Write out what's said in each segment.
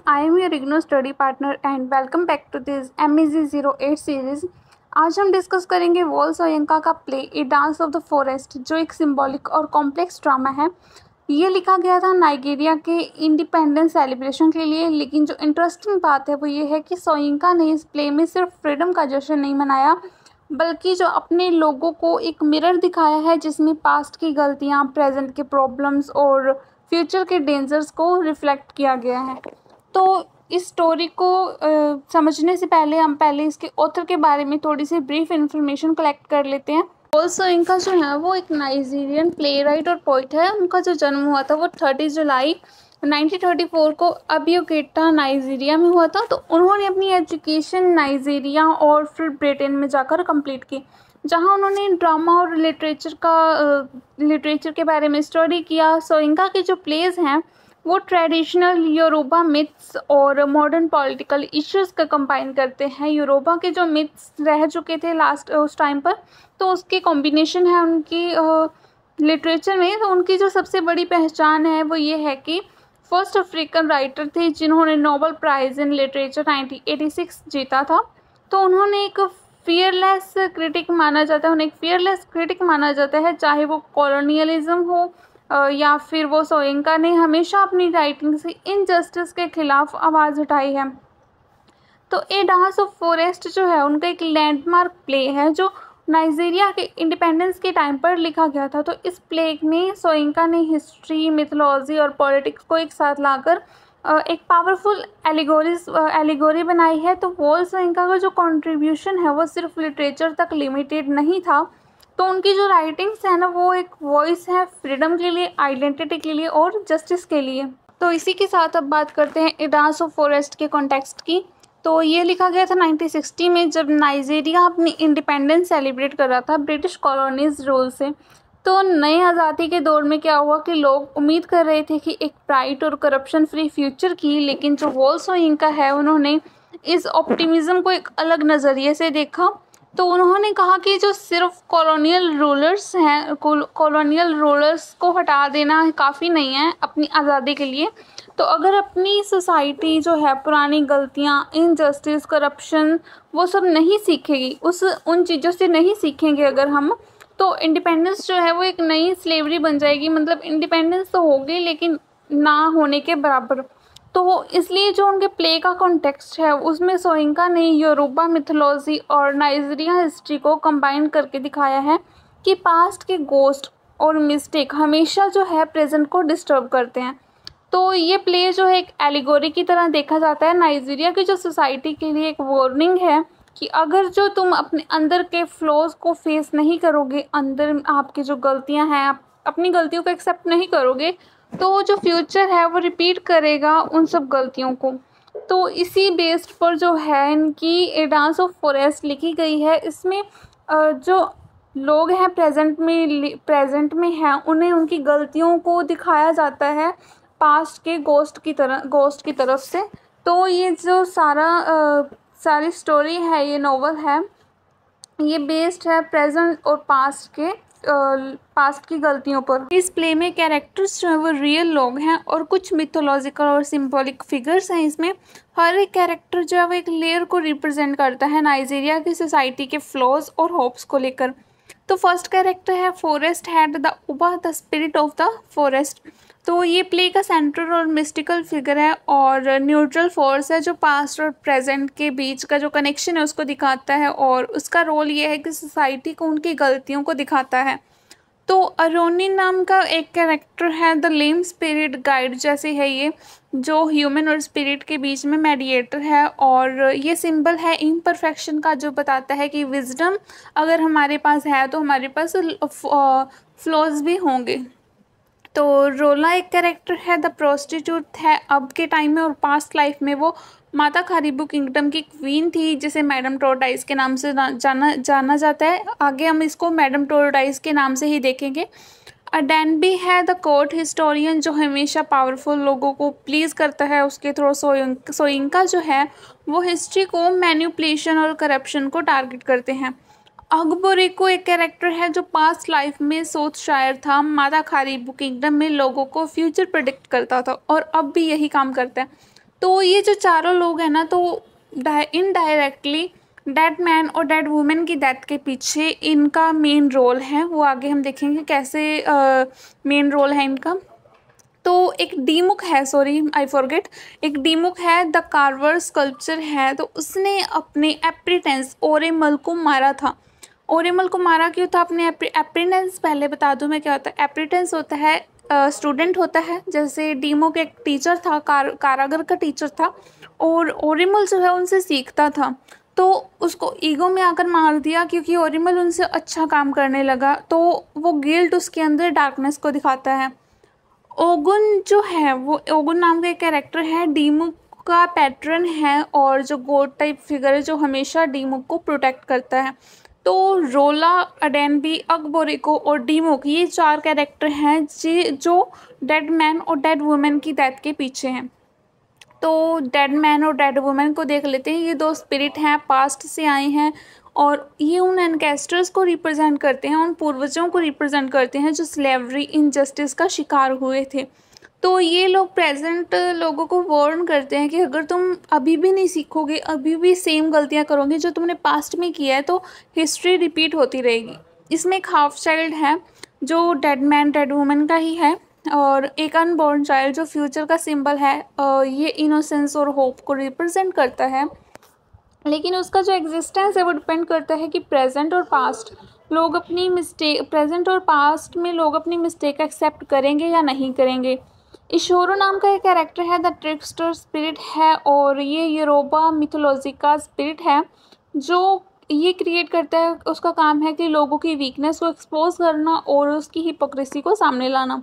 I am your IGNOU study partner and welcome back to this MEG08 series. आज हम discuss करेंगे Wole Soyinka का play a dance of the forest, जो एक symbolic और complex drama है। ये लिखा गया था नाइजीरिया के इंडिपेंडेंस सेलिब्रेशन के लिए, लेकिन जो इंटरेस्टिंग बात है वो ये है कि सोयंका ने इस प्ले में सिर्फ फ्रीडम का जश्न नहीं मनाया, बल्कि जो अपने लोगों को एक मिरर दिखाया है जिसमें पास्ट की गलतियाँ, प्रेजेंट के प्रॉब्लम्स और फ्यूचर के डेंजर्स को रिफ्लेक्ट किया गया है। तो इस स्टोरी को समझने से पहले हम इसके ऑथर के बारे में थोड़ी सी ब्रीफ इंफॉर्मेशन कलेक्ट कर लेते हैं। वॉल सोयंका जो है वो एक नाइजीरियन प्ले राइट और पोइट है। उनका जो जन्म हुआ था वो 30 जुलाई 1934 को अबियोगेटा नाइजीरिया में हुआ था। तो उन्होंने अपनी एजुकेशन नाइजीरिया और फिर ब्रिटेन में जाकर कंप्लीट की, जहाँ उन्होंने ड्रामा और लिटरेचर के बारे में स्टडी किया। सोयंका के जो प्लेज हैं वो ट्रेडिशनल योरूबा मिथ्स और मॉडर्न पॉलिटिकल इश्यूज़ का कंबाइन करते हैं। योरूबा के जो मिथ्स रह चुके थे लास्ट उस टाइम पर, तो उसकी कॉम्बिनेशन है उनकी लिटरेचर में। तो उनकी जो सबसे बड़ी पहचान है वो ये है कि फर्स्ट अफ्रीकन राइटर थे जिन्होंने नोबेल प्राइज़ इन लिटरेचर 1986 जीता था। तो उन्होंने एक फियरलेस क्रिटिक माना जाता है, उन्हें एक फियरलेस क्रिटिक माना जाता है, चाहे वो कॉलोनियलिज्म हो या फिर वो सोयंका ने हमेशा अपनी राइटिंग से इनजस्टिस के खिलाफ आवाज़ उठाई है। तो ए डांस ऑफ फॉरेस्ट जो है उनका एक लैंडमार्क प्ले है जो नाइजीरिया के इंडिपेंडेंस के टाइम पर लिखा गया था। तो इस प्ले में सोयंका ने हिस्ट्री, मिथोलॉजी और पॉलिटिक्स को एक साथ लाकर एक पावरफुल एलिगोरी बनाई है। तो वॉल सोयंका का जो कंट्रीब्यूशन है वो सिर्फ लिटरेचर तक लिमिटेड नहीं था। तो उनकी जो राइटिंग्स है ना वो एक वॉइस है फ्रीडम के लिए, आइडेंटिटी के लिए और जस्टिस के लिए। तो इसी के साथ अब बात करते हैं ए डांस ऑफ फॉरेस्ट के कॉन्टेक्स्ट की। तो ये लिखा गया था 1960 में, जब नाइजीरिया अपनी इंडिपेंडेंस सेलिब्रेट कर रहा था ब्रिटिश कॉलोनीज रूल से। तो नए आज़ादी के दौर में क्या हुआ कि लोग उम्मीद कर रहे थे कि एक ब्राइट और करप्शन फ्री फ्यूचर की, लेकिन जो वॉल सोयंका है उन्होंने इस ऑप्टिमिज्म को एक अलग नज़रिए से देखा। तो उन्होंने कहा कि जो सिर्फ कॉलोनियल रूलर्स को हटा देना काफ़ी नहीं है अपनी आज़ादी के लिए। तो अगर अपनी सोसाइटी जो है पुरानी गलतियाँ, इनजस्टिस, करप्शन वो सब नहीं सीखेगी, उन चीज़ों से नहीं सीखेंगे अगर हम, तो इंडिपेंडेंस जो है वो एक नई स्लेवरी बन जाएगी। मतलब इंडिपेंडेंस तो होगी लेकिन ना होने के बराबर। तो इसलिए जो उनके प्ले का कॉन्टेक्स्ट है उसमें सोयंका ने योरूबा मिथोलॉजी और नाइजीरिया हिस्ट्री को कंबाइन करके दिखाया है कि पास्ट के गोस्ट और मिस्टेक हमेशा जो है प्रेजेंट को डिस्टर्ब करते हैं। तो ये प्ले जो है एक एलिगोरी की तरह देखा जाता है। नाइजीरिया की जो सोसाइटी के लिए एक वार्निंग है कि अगर जो तुम अपने अंदर के फ्लॉज को फेस नहीं करोगे, अंदर आपकी जो गलतियां हैं, आप अपनी गलतियों को एक्सेप्ट नहीं करोगे, तो जो फ्यूचर है वो रिपीट करेगा उन सब गलतियों को। तो इसी बेस्ड पर जो है इनकी ए डांस ऑफ फॉरेस्ट लिखी गई है। इसमें जो लोग हैं प्रेजेंट में हैं, उन्हें उनकी गलतियों को दिखाया जाता है पास्ट के गोस्ट की तरफ से। तो ये जो सारी स्टोरी है, ये नोवेल है, ये बेस्ड है प्रेजेंट और पास्ट की गलतियों पर। इस प्ले में कैरेक्टर्स जो है वो रियल लोग हैं और कुछ मिथोलॉजिकल और सिंबॉलिक फिगर्स हैं। इसमें हर एक कैरेक्टर जो है वो एक लेयर को रिप्रेजेंट करता है नाइजीरिया की सोसाइटी के फ्लॉज और होप्स को लेकर। तो फर्स्ट कैरेक्टर है फॉरेस्ट हेड द उबा, the spirit of the forest. तो ये प्ले का सेंट्रल और मिस्टिकल फिगर है और न्यूट्रल फोर्स है जो पास्ट और प्रेजेंट के बीच का जो कनेक्शन है उसको दिखाता है, और उसका रोल ये है कि सोसाइटी को उनकी गलतियों को दिखाता है। तो अरोनी नाम का एक कैरेक्टर है, द लेम स्पिरिट गाइड जैसे है ये, जो ह्यूमन और स्पिरिट के बीच में मेडिएटर है, और ये सिंबल है इम्परफेक्शन का, जो बताता है कि विजडम अगर हमारे पास है तो हमारे पास फ्लॉज भी होंगे। तो रोला एक कैरेक्टर है, द प्रोस्टिट्यूट है अब के टाइम में, और पास्ट लाइफ में वो माता खारिबू किंगडम की क्वीन थी जिसे मैडम टोरडाइस के नाम से जाना जाता है। आगे हम इसको मैडम टोरडाइस के नाम से ही देखेंगे। अडेनबी है द कोर्ट हिस्टोरियन, जो हमेशा पावरफुल लोगों को प्लीज़ करता है उसके थ्रू। सोयंका जो है वो हिस्ट्री को मैनिपुलेशन और करप्शन को टारगेट करते हैं। अगबोरेको एक कैरेक्टर है जो पास्ट लाइफ में सोथशायर था, माता खारिबू किंगडम में लोगों को फ्यूचर प्रेडिक्ट करता था और अब भी यही काम करता है। तो ये जो चारों लोग हैं ना, तो इनडायरेक्टली डेड मैन और डेड वुमेन की डेथ के पीछे इनका मेन रोल है। वो आगे हम देखेंगे कैसे मेन रोल है इनका। तो एक डीमुक है, सॉरी आई फॉरगेट, एक डीमुक है, द कार्वर स्कल्पचर है, तो उसने अपने एप्रीटेंस ओरेमल को मारा था। ओरेमल को मारा क्यों था? अपने एप्रीटेंस पहले बता दूं मैं क्या होता है। एप्रीटेंस होता है स्टूडेंट होता है, जैसे डीमुक एक टीचर था, कारागर का टीचर था, और ओरेमल जो है उनसे सीखता था। तो उसको ईगो में आकर मार दिया क्योंकि ओरेमल उनसे अच्छा काम करने लगा, तो वो गिल्ट उसके अंदर डार्कनेस को दिखाता है। ओगुन जो है, वो ओगुन नाम का एक कैरेक्टर है, डीमुक का पैटर्न है और जो गॉड टाइप फिगर है जो हमेशा डीमुक को प्रोटेक्ट करता है। तो रोला, अडेनबी, अकबोरिको और डीमुक, ये चार कैरेक्टर हैं जो डेड मैन और डेड वुमेन की डेथ के पीछे हैं। तो डेड मैन और डेड वुमेन को देख लेते हैं। ये दो स्पिरिट हैं, पास्ट से आए हैं, और ये उन एनकेस्टर्स को रिप्रेजेंट करते हैं, उन पूर्वजों को रिप्रेजेंट करते हैं जो स्लेवरी, इनजस्टिस का शिकार हुए थे। तो ये लोग प्रेजेंट लोगों को वार्न करते हैं कि अगर तुम अभी भी नहीं सीखोगे, अभी भी सेम गलतियां करोगे जो तुमने पास्ट में किया है, तो हिस्ट्री रिपीट होती रहेगी। इसमें एक हाफ चाइल्ड है जो डेड मैन डेड वुमेन का ही है, और एक अनबॉर्न चाइल्ड जो फ्यूचर का सिंबल है। ये इनोसेंस और होप को रिप्रेजेंट करता है। लेकिन उसका जो एग्जिस्टेंस है वो डिपेंड करता है कि प्रेजेंट और पास्ट में लोग अपनी मिस्टेक एक्सेप्ट करेंगे या नहीं करेंगे। इशोरो नाम का एक कैरेक्टर है, द ट्रिकस्टर स्पिरिट है, और ये यूरोबा मिथोलॉजी का स्पिरिट है जो ये क्रिएट करता है। उसका काम है कि लोगों की वीकनेस को एक्सपोज करना और उसकी हिपोक्रेसी को सामने लाना।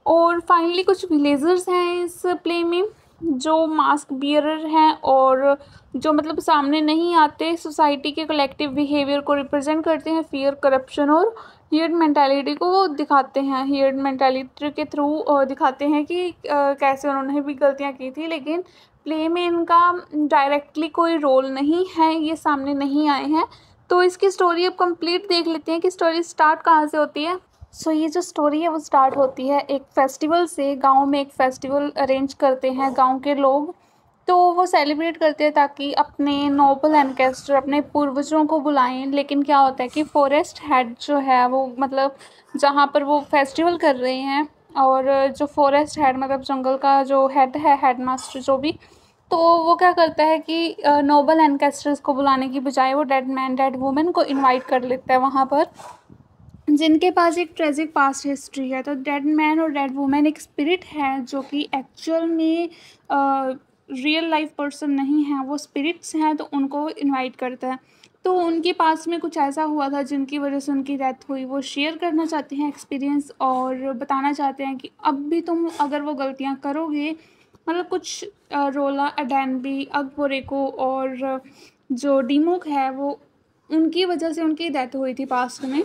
और फाइनली कुछ विलेजर्स हैं इस प्ले में जो मास्क बियरर हैं और जो मतलब सामने नहीं आते, सोसाइटी के कलेक्टिव बिहेवियर को रिप्रेजेंट करते हैं, फियर, करप्शन और हियर्ड मेंटालिटी को दिखाते हैं। हियर्ड मेंटालिटी के थ्रू दिखाते हैं कि कैसे उन्होंने भी गलतियां की थी, लेकिन प्ले में इनका डायरेक्टली कोई रोल नहीं है, ये सामने नहीं आए हैं। तो इसकी स्टोरी अब कंप्लीट देख लेते हैं कि स्टोरी स्टार्ट कहाँ से होती है। सो ये जो स्टोरी है वो स्टार्ट होती है एक फेस्टिवल से। गांव में एक फेस्टिवल अरेंज करते हैं गांव के लोग, तो वो सेलिब्रेट करते हैं ताकि अपने नोबल एनकेस्टर, अपने पूर्वजों को बुलाएं। लेकिन क्या होता है कि फॉरेस्ट हेड जो है वो मतलब जहाँ पर वो फेस्टिवल कर रहे हैं, और जो फॉरेस्ट हेड मतलब जंगल का जो हेड है, हेड मास्टर जो भी, तो वो क्या करता है कि नोबल एनकेस्टर्स को बुलाने की बजाय वो डेड मैन डेड वुमेन को इनवाइट कर लेता है वहाँ पर, जिनके पास एक ट्रेजिक पास्ट हिस्ट्री है। तो डेड मैन और डेड वुमेन एक स्पिरिट है जो कि एक्चुअल में रियल लाइफ पर्सन नहीं है, वो स्पिरिट्स हैं, तो उनको इनवाइट करता है। तो उनके पास में कुछ ऐसा हुआ था जिनकी वजह से उनकी डेथ हुई, वो शेयर करना चाहते हैं एक्सपीरियंस, और बताना चाहते हैं कि अब भी तुम अगर वो गलतियां करोगे, मतलब कुछ रोला, अडेनबी, अकबोरेको और जो डीमुक है, वो उनकी वजह से उनकी डेथ हुई थी पास्ट में।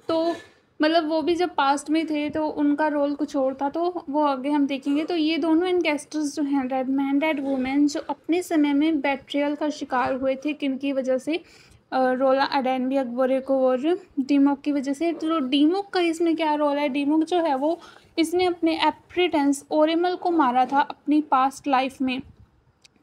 तो मतलब वो भी जब पास्ट में थे तो उनका रोल कुछ और था, तो वो आगे हम देखेंगे। तो ये दोनों एनकेस्टर्स जो हैं, डेड मैन डेड वुमेन, जो अपने समय में बेट्रियल का शिकार हुए थे, किनकी वजह से? रोला, अडेनबी, अकबोरेको और डीमुक की वजह से। तो डीमुक का इसमें क्या रोल है? डीमुक जो है वो इसने अपने एप्रीटेंस ओरेमल को मारा था अपनी पास्ट लाइफ में।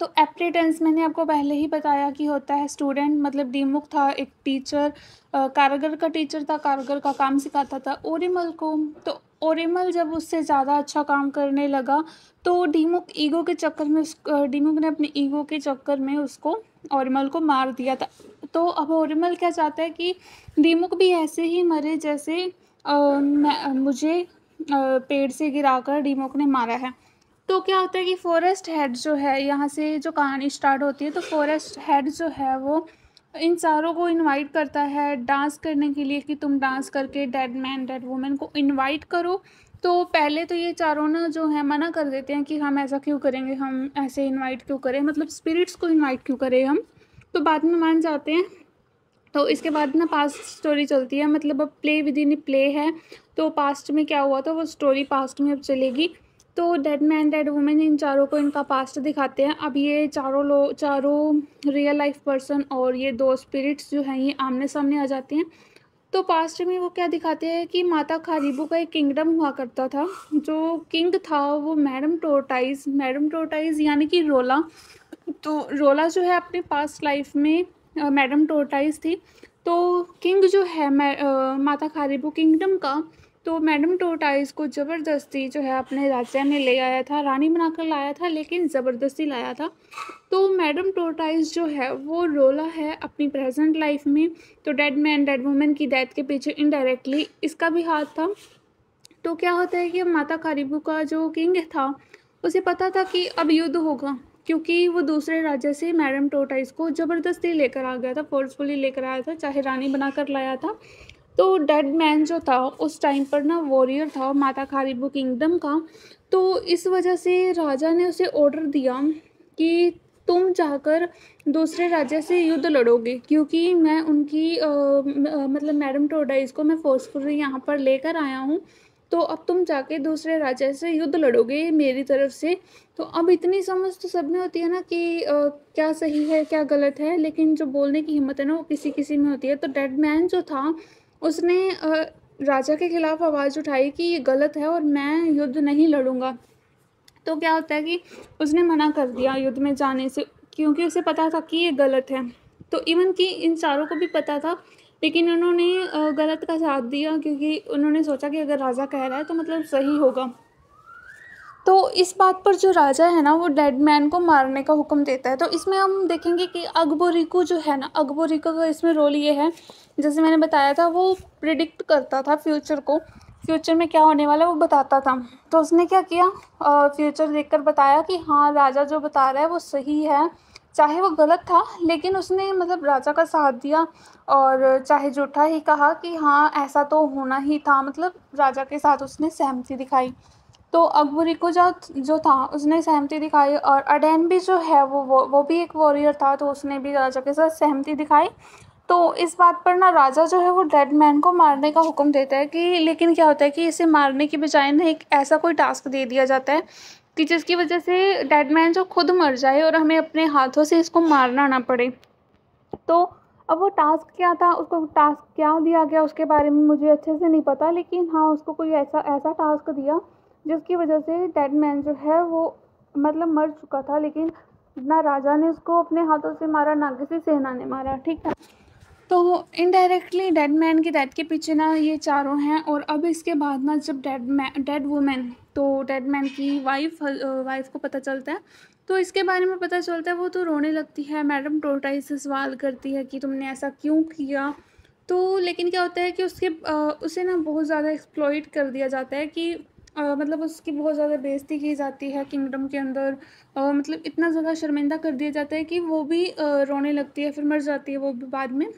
तो एप्रीटेंस मैंने आपको पहले ही बताया कि होता है स्टूडेंट, मतलब डीमुक था एक टीचर, कारागर का टीचर था, कारागर का काम सिखाता था ओरेमल को। तो ओरेमल जब उससे ज़्यादा अच्छा काम करने लगा तो डीमुक ईगो के चक्कर में डीमुक ने अपने ईगो के चक्कर में उसको, ओरेमल को मार दिया था। तो अब ओरेमल क्या चाहता है कि डीमुक भी ऐसे ही मरे जैसे मुझे पेड़ से गिराकर डीमुक ने मारा है। तो क्या होता है कि फॉरेस्ट हेड जो है, यहाँ से जो कहानी स्टार्ट होती है, तो फॉरेस्ट हेड जो है वो इन चारों को इनवाइट करता है डांस करने के लिए कि तुम डांस करके डेड मैन डेड वुमेन को इनवाइट करो। तो पहले तो ये चारों ना जो है मना कर देते हैं कि हम ऐसा क्यों करेंगे, हम ऐसे इनवाइट क्यों करें, मतलब स्पिरिट्स को इनवाइट क्यों करें हम। तो बाद में मान जाते हैं। तो इसके बाद ना पास्ट स्टोरी चलती है, मतलब अब प्ले विद इन प्ले है, तो पास्ट में क्या हुआ था वो स्टोरी पास्ट में अब चलेगी। तो dead man dead women in चारों को इनका पास्ट दिखाते हैं। अब ये चारों रियल लाइफ पर्सन और ये दो स्पिरिट्स जो हैं ये आमने सामने आ जाते हैं। तो पास्ट में वो क्या दिखाते हैं कि माता खारीबू का एक किंगडम हुआ करता था। जो किंग था वो मैडम टोरटाइज यानी कि रोला। तो रोला जो है अपने पास्ट लाइफ में मैडम टोरटाइज थी। तो किंग जो है माता खारीबू किंगडम का, तो मैडम टोरटाइज को ज़बरदस्ती जो है अपने राज्य में ले आया था, रानी बनाकर लाया था, लेकिन ज़बरदस्ती लाया था। तो मैडम टोरटाइज जो है वो रोला है अपनी प्रेजेंट लाइफ में। तो डेड मैन डेड वुमेन की डेथ के पीछे इनडायरेक्टली इसका भी हाथ था। तो क्या होता है कि माता खारीबू का जो किंग था उसे पता था कि अब युद्ध होगा, क्योंकि वो दूसरे राज्य से मैडम टोरटाइज को ज़बरदस्ती लेकर आ गया था, फोर्सफुली लेकर आया था, चाहे रानी बनाकर लाया था। तो डेड मैन जो था उस टाइम पर ना वॉरियर था माता खारीबू किंगडम का। तो इस वजह से राजा ने उसे ऑर्डर दिया कि तुम जाकर दूसरे राज्य से युद्ध लड़ोगे, क्योंकि मैं उनकी मतलब मैडम टोरटाइज को मैं फोर्सफुली यहाँ पर लेकर आया हूँ। तो अब तुम जाके दूसरे राज्य से युद्ध लड़ोगे मेरी तरफ से। तो अब इतनी समझ तो सब में होती है ना कि क्या सही है क्या गलत है, लेकिन जो बोलने की हिम्मत है ना वो किसी किसी में होती है। तो डेड मैन जो था उसने राजा के खिलाफ आवाज़ उठाई कि ये गलत है और मैं युद्ध नहीं लड़ूंगा। तो क्या होता है कि उसने मना कर दिया युद्ध में जाने से, क्योंकि उसे पता था कि ये गलत है। तो इवन कि इन चारों को भी पता था, लेकिन उन्होंने गलत का साथ दिया, क्योंकि उन्होंने सोचा कि अगर राजा कह रहा है तो मतलब सही होगा। तो इस बात पर जो राजा है ना वो डेड मैन को मारने का हुक्म देता है। तो इसमें हम देखेंगे कि अकबोरीको जो है ना, अकबोरीको का इसमें रोल ये है, जैसे मैंने बताया था वो प्रिडिक्ट करता था फ्यूचर को, फ्यूचर में क्या होने वाला है वो बताता था। तो उसने क्या किया, फ्यूचर देखकर बताया कि हाँ राजा जो बता रहा है वो सही है, चाहे वो गलत था लेकिन उसने मतलब राजा का साथ दिया, और चाहे झूठा ही कहा कि हाँ ऐसा तो होना ही था, मतलब राजा के साथ उसने सहमति दिखाई। तो अकबरी जो था उसने सहमति दिखाई, और अडेन भी जो है वो भी एक वॉरियर था, तो उसने भी राजा के साथ सहमति दिखाई। तो इस बात पर ना राजा जो है वो डेड मैन को मारने का हुक्म देता है कि, लेकिन क्या होता है कि इसे मारने की बजाय ना एक ऐसा कोई टास्क दे दिया जाता है कि जिसकी वजह से डेड मैन जो खुद मर जाए और हमें अपने हाथों से इसको मारना ना पड़े। तो अब वो टास्क क्या था, उसको टास्क क्या दिया गया उसके बारे में मुझे अच्छे से नहीं पता, लेकिन हाँ उसको कोई ऐसा ऐसा टास्क दिया जिसकी वजह से डेड मैन जो है वो मतलब मर चुका था, लेकिन ना राजा ने उसको अपने हाथों से मारा ना किसी सेना ने मारा, ठीक है। तो इनडायरेक्टली डेड मैन की डेथ के पीछे ना ये चारों हैं। और अब इसके बाद ना जब डेड वुमेन, तो डेड मैन की वाइफ को पता चलता है, तो इसके बारे में पता चलता है, वो तो रोने लगती है, मैडम टोरटाइज से सवाल करती है कि तुमने ऐसा क्यों किया। तो लेकिन क्या होता है कि उसे ना बहुत ज़्यादा एक्सप्लॉइट कर दिया जाता है कि मतलब उसकी बहुत ज़्यादा बेइज्जती की जाती है किंगडम के अंदर, मतलब इतना ज़्यादा शर्मिंदा कर दिया जाता है कि वो भी रोने लगती है, फिर मर जाती है वो भी बाद में।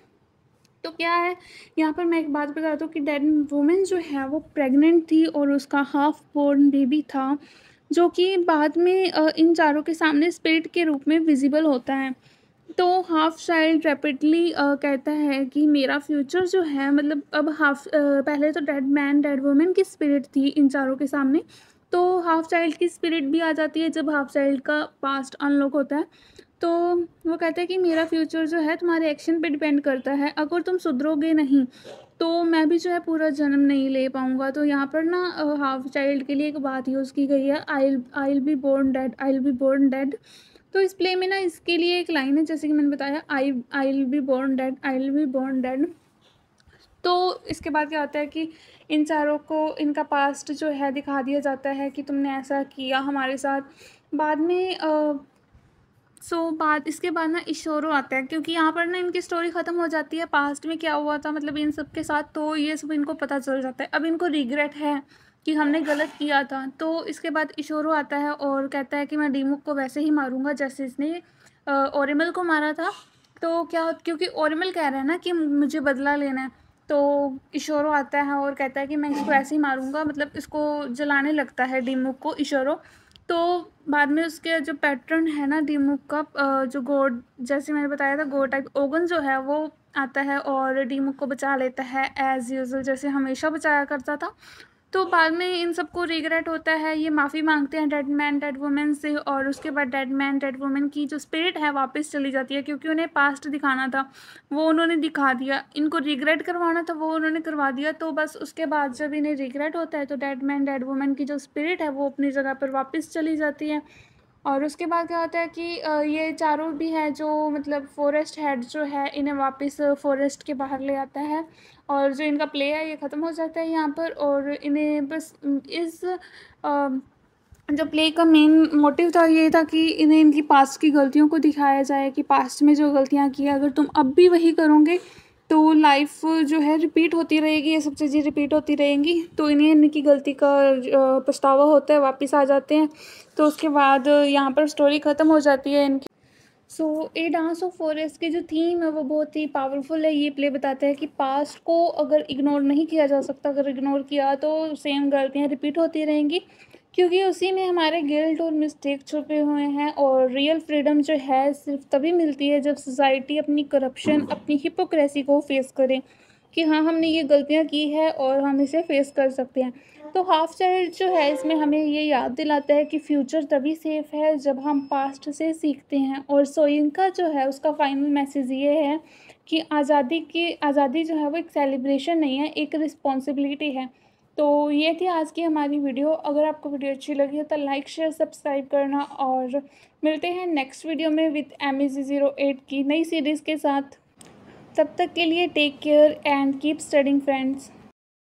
तो क्या है, यहाँ पर मैं एक बात बता दूँ कि डेड वुमेन जो है वो प्रेग्नेंट थी और उसका हाफ बोर्न बेबी था, जो कि बाद में इन चारों के सामने स्पिरिट के रूप में विजिबल होता है। तो हाफ चाइल्ड रैपिडली कहता है कि मेरा फ्यूचर जो है, मतलब अब पहले तो डेड मैन डेड वुमेन की स्पिरिट थी इन चारों के सामने, तो हाफ चाइल्ड की स्पिरिट भी आ जाती है जब हाफ चाइल्ड का पास्ट अनलॉक होता है। तो वो कहता है कि मेरा फ्यूचर जो है तुम्हारे एक्शन पे डिपेंड करता है, अगर तुम सुधरोगे नहीं तो मैं भी जो है पूरा जन्म नहीं ले पाऊँगा। तो यहाँ पर ना हाफ चाइल्ड के लिए एक बात यूज़ की गई है, आई बी बोर्न डेड, आई बी बोर्न डेड। तो इस प्ले में ना इसके लिए एक लाइन है, जैसे कि मैंने बताया, I will be born dead, I will be born dead. तो इसके बाद क्या होता है कि इन चारों को इनका पास्ट जो है दिखा दिया जाता है कि तुमने ऐसा किया हमारे साथ। बाद में इसके बाद ना इशोरो आता है, क्योंकि यहाँ पर ना इनकी स्टोरी ख़त्म हो जाती है, पास्ट में क्या हुआ था मतलब इन सब के साथ, तो ये सब इनको पता चल जाता है। अब इनको रिग्रेट है कि हमने गलत किया था। तो इसके बाद इशोरो आता है और कहता है कि मैं डीमुक को वैसे ही मारूंगा जैसे इसने ओरिमल को मारा था। तो क्या, क्योंकि ओरिमल कह रहा है ना कि मुझे बदला लेना है, तो इशोरो आता है और कहता है कि मैं इसको ऐसे ही मारूंगा, मतलब इसको जलाने लगता है डीमुक को इशोरो। तो बाद में उसके जो पैटर्न है ना डीमुक का, जो गॉड, जैसे मैंने बताया था गॉड टाइप ओगन जो है वो आता है और डीमुक को बचा लेता है एज़ यूजुअल, जैसे हमेशा बचाया करता था। तो बाद में इन सबको रिग्रेट होता है, ये माफ़ी मांगते हैं डेड मैन डेड वुमेन से, और उसके बाद डेड मैन डेड वुमेन की जो स्पिरिट है वापस चली जाती है, क्योंकि उन्हें पास्ट दिखाना था वो उन्होंने दिखा दिया, इनको रिग्रेट करवाना था वो उन्होंने करवा दिया। तो बस उसके बाद जब इन्हें रिग्रेट होता है तो डेड मैन डेड वुमेन की जो स्पिरिट है वो अपनी जगह पर वापस चली जाती है। और उसके बाद क्या होता है कि ये चारों भी है जो मतलब फॉरेस्ट हेड जो है इन्हें वापस फॉरेस्ट के बाहर ले आता है, और जो इनका प्ले है ये ख़त्म हो जाता है यहाँ पर। और इन्हें बस इस जो प्ले का मेन मोटिव था ये था कि इन्हें इनकी पास्ट की गलतियों को दिखाया जाए कि पास्ट में जो गलतियाँ की अगर तुम अब भी वही करोगे तो लाइफ जो है रिपीट होती रहेगी, ये सब चीज़ें रिपीट होती रहेंगी। तो इन्हें इनकी गलती का पछतावा होता है, वापस आ जाते हैं। तो उसके बाद यहाँ पर स्टोरी ख़त्म हो जाती है इनकी। सो ए डांस ऑफ फॉरेस्ट की जो थीम है वो बहुत ही पावरफुल है। ये प्ले बताता है कि पास्ट को अगर इग्नोर नहीं किया जा सकता, अगर इग्नोर किया तो सेम गलतियाँ रिपीट होती रहेंगी, क्योंकि उसी में हमारे गिल्ट और मिस्टेक छुपे हुए हैं। और रियल फ्रीडम जो है सिर्फ तभी मिलती है जब सोसाइटी अपनी करप्शन, अपनी हिपोक्रेसी को फेस करे कि हाँ हमने ये गलतियाँ की है और हम इसे फेस कर सकते हैं। तो हाफ चाइल्ड जो है इसमें हमें ये याद दिलाता है कि फ्यूचर तभी सेफ है जब हम पास्ट से सीखते हैं। और सोयिंका जो है उसका फाइनल मैसेज ये है कि आज़ादी जो है वो एक सेलिब्रेशन नहीं है, एक रिस्पॉन्सिबिलिटी है। तो ये थी आज की हमारी वीडियो। अगर आपको वीडियो अच्छी लगी हो तो लाइक शेयर सब्सक्राइब करना, और मिलते हैं नेक्स्ट वीडियो में विद MEG08 की नई सीरीज़ के साथ। तब तक के लिए take care and keep studying friends.